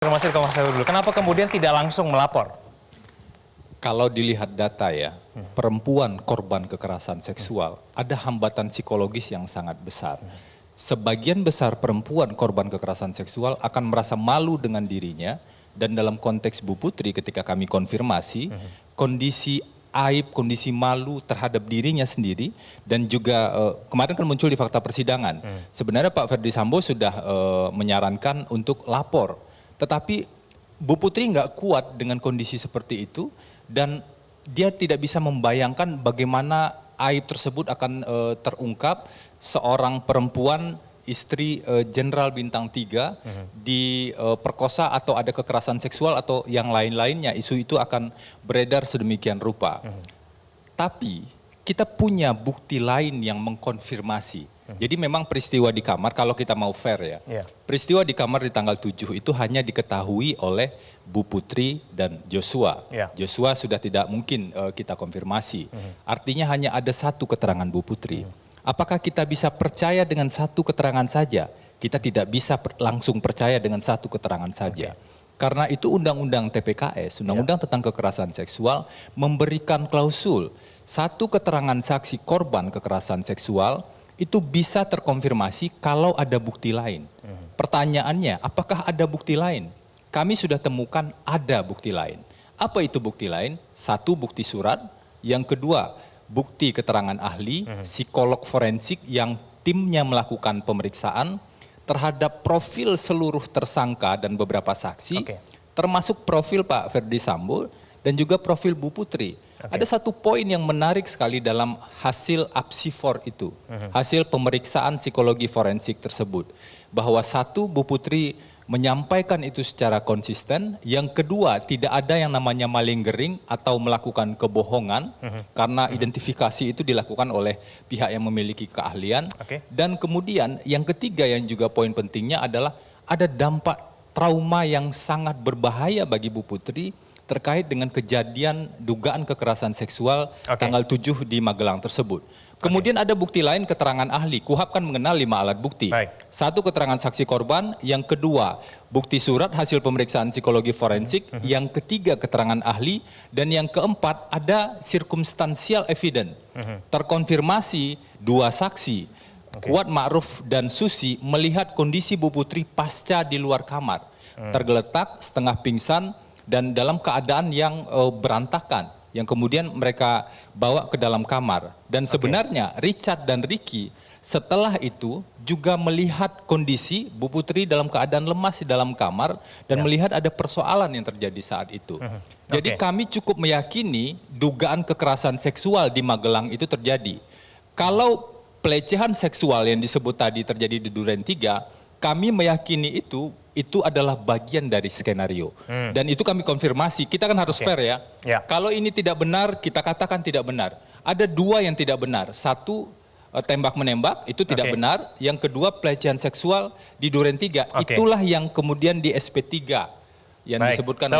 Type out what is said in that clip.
Informasi ke Mas Heru dulu. Kenapa kemudian tidak langsung melapor? Kalau dilihat data ya, perempuan korban kekerasan seksual ada hambatan psikologis yang sangat besar. Sebagian besar perempuan korban kekerasan seksual akan merasa malu dengan dirinya, dan dalam konteks Bu Putri ketika kami konfirmasi, kondisi aib, kondisi malu terhadap dirinya sendiri, dan juga kemarin kan muncul di fakta persidangan. Sebenarnya Pak Ferdy Sambo sudah menyarankan untuk lapor. Tetapi Bu Putri nggak kuat dengan kondisi seperti itu, dan dia tidak bisa membayangkan bagaimana aib tersebut akan terungkap. Seorang perempuan istri Jenderal Bintang 3 diperkosa atau ada kekerasan seksual atau yang lain-lainnya, isu itu akan beredar sedemikian rupa. Tapi kita punya bukti lain yang mengkonfirmasi. Jadi memang peristiwa di kamar, kalau kita mau fair ya, peristiwa di kamar di tanggal 7 itu hanya diketahui oleh Bu Putri dan Joshua. Joshua sudah tidak mungkin kita konfirmasi. Artinya hanya ada satu keterangan Bu Putri. Apakah kita bisa percaya dengan satu keterangan saja? Kita tidak bisa langsung percaya dengan satu keterangan saja. Karena itu Undang-Undang TPKS, Undang-Undang tentang Kekerasan Seksual, memberikan klausul satu keterangan saksi korban kekerasan seksual itu bisa terkonfirmasi kalau ada bukti lain. Pertanyaannya, apakah ada bukti lain? Kami sudah temukan ada bukti lain. Apa itu bukti lain? Satu, bukti surat. Yang kedua, bukti keterangan ahli, psikolog forensik yang timnya melakukan pemeriksaan terhadap profil seluruh tersangka dan beberapa saksi, termasuk profil Pak Ferdy Sambo dan juga profil Bu Putri. Ada satu poin yang menarik sekali dalam hasil apsifor itu, hasil pemeriksaan psikologi forensik tersebut. Bahwa satu, Bu Putri menyampaikan itu secara konsisten. Yang kedua, tidak ada yang namanya malinggering atau melakukan kebohongan, karena identifikasi itu dilakukan oleh pihak yang memiliki keahlian. Dan kemudian yang ketiga yang juga poin pentingnya adalah ada dampak trauma yang sangat berbahaya bagi Bu Putri terkait dengan kejadian dugaan kekerasan seksual tanggal 7 di Magelang tersebut. Kemudian ada bukti lain, keterangan ahli. KUHAP kan mengenal 5 alat bukti. Satu, keterangan saksi korban. Yang kedua, bukti surat hasil pemeriksaan psikologi forensik. Yang ketiga, keterangan ahli. Dan yang keempat, ada circumstantial evidence. Terkonfirmasi 2 saksi, Kuat Ma'ruf dan Susi, melihat kondisi Bu Putri pasca di luar kamar. Tergeletak, setengah pingsan, dan dalam keadaan yang berantakan, yang kemudian mereka bawa ke dalam kamar. Dan sebenarnya Richard dan Ricky setelah itu juga melihat kondisi Bu Putri dalam keadaan lemas di dalam kamar dan melihat ada persoalan yang terjadi saat itu. Jadi kami cukup meyakini dugaan kekerasan seksual di Magelang itu terjadi. Kalau pelecehan seksual yang disebut tadi terjadi di Duren 3, kami meyakini itu adalah bagian dari skenario. Dan itu kami konfirmasi, kita kan harus fair ya. Kalau ini tidak benar, kita katakan tidak benar. Ada 2 yang tidak benar. Satu, tembak-menembak, itu tidak benar. Yang kedua, pelecehan seksual di Duren 3. Itulah yang kemudian di SP3 yang disebutkan